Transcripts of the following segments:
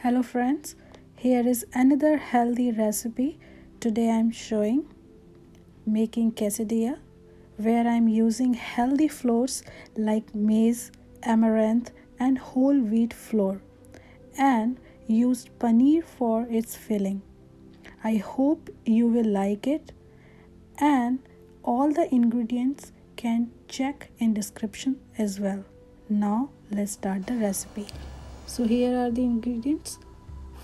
Hello friends, here is another healthy recipe. Today I am showing making quesadilla where I am using healthy flours like maize, amaranth and whole wheat flour and used paneer for its filling. I hope you will like it and all the ingredients can check in description as well. Now let's start the recipe. So here are the ingredients.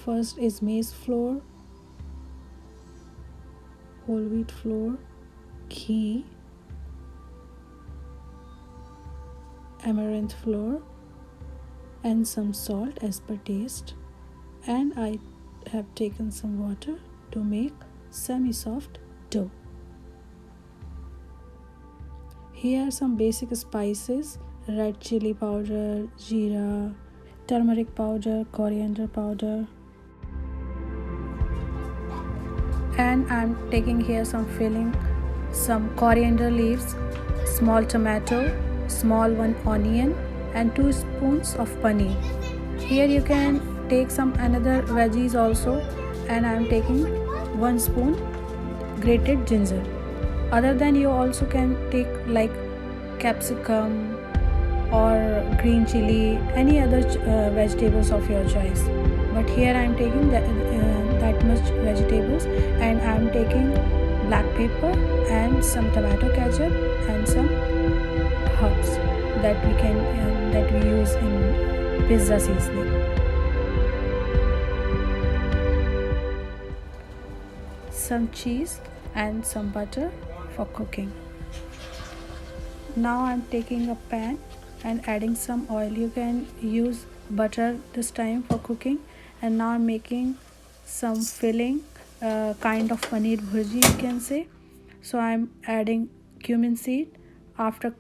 First is maize flour, whole wheat flour, ghee, amaranth flour and some salt as per taste, and I have taken some water to make semi-soft dough. Here are some basic spices: red chili powder, jeera, turmeric powder, coriander powder, and I'm taking here some filling, some coriander leaves, small tomato, small one onion and 2 spoons of paneer. Here you can take some another veggies also, and I'm taking 1 spoon grated ginger. Other than you also can take like capsicum or green chili, any other vegetables of your choice, but here I am taking that much vegetables, and I am taking black pepper and some tomato ketchup and some herbs that we use in pizza seasoning. Some cheese and some butter for cooking. Now I am taking a pan and adding some oil. You can use butter this time for cooking. And now I'm making some filling, kind of paneer bhurji you can say. So I'm adding cumin seed. After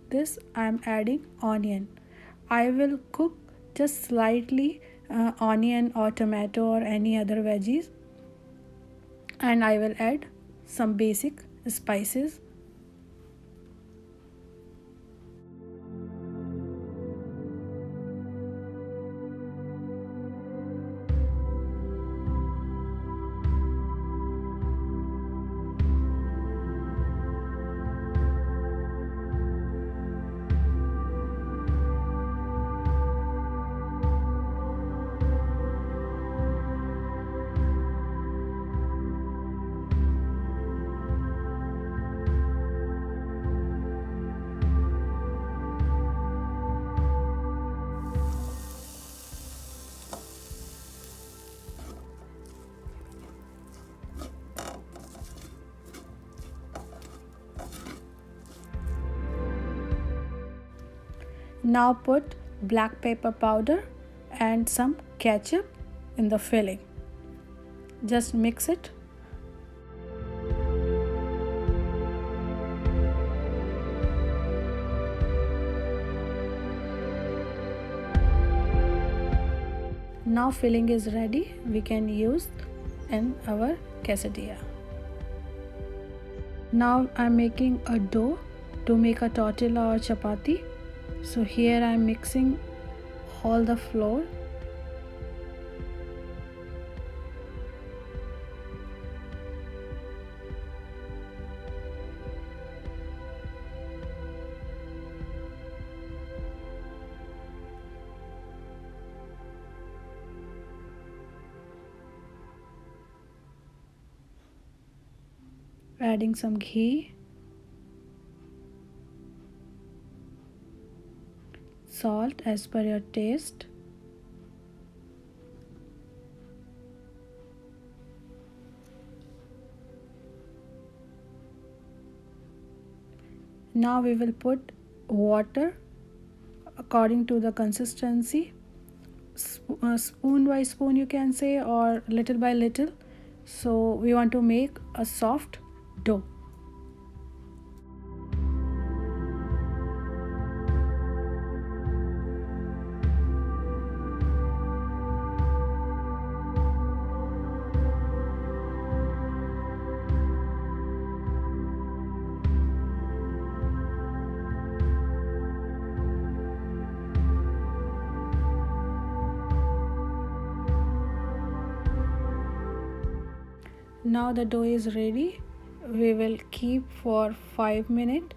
this I'm adding onion. I will cook just slightly onion or tomato or any other veggies, and I will add some basic spices. Now put black pepper powder and some ketchup in the filling. Just mix it. Now filling is ready. We can use in our quesadilla. Now I'm making a dough to make a tortilla or chapati. So here I'm mixing all the flour. Adding some ghee, salt as per your taste, now we will put water according to the consistency, spoon by spoon you can say, or little by little. So we want to make a soft dough. Now the dough is ready. We will keep for 5 minutes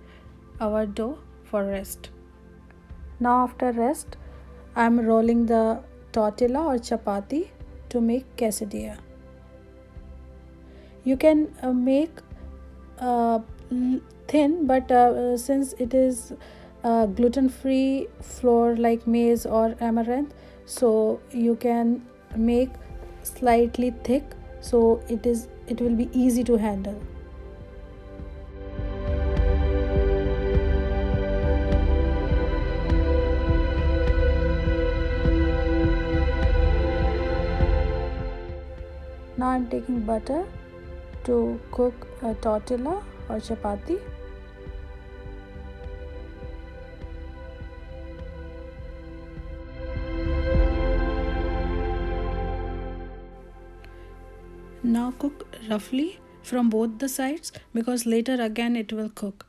our dough for rest. Now after rest, I am rolling the tortilla or chapati to make quesadilla. You can make uh, thin, but since it is gluten-free flour like maize or amaranth, so you can make slightly thick, so it will be easy to handle. Now I'm taking butter to cook a tortilla or chapati. Now cook roughly from both the sides, because later again it will cook.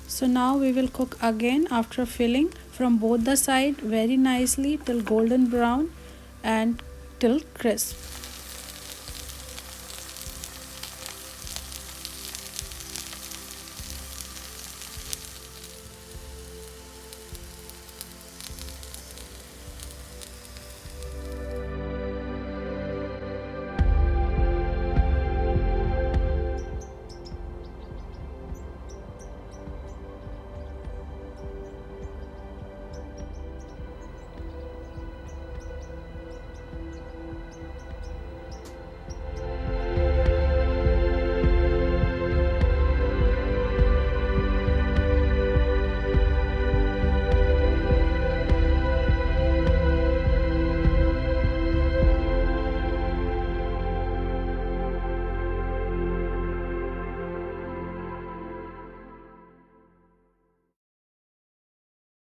So now we will cook again after filling from both the side very nicely till golden brown and till crisp.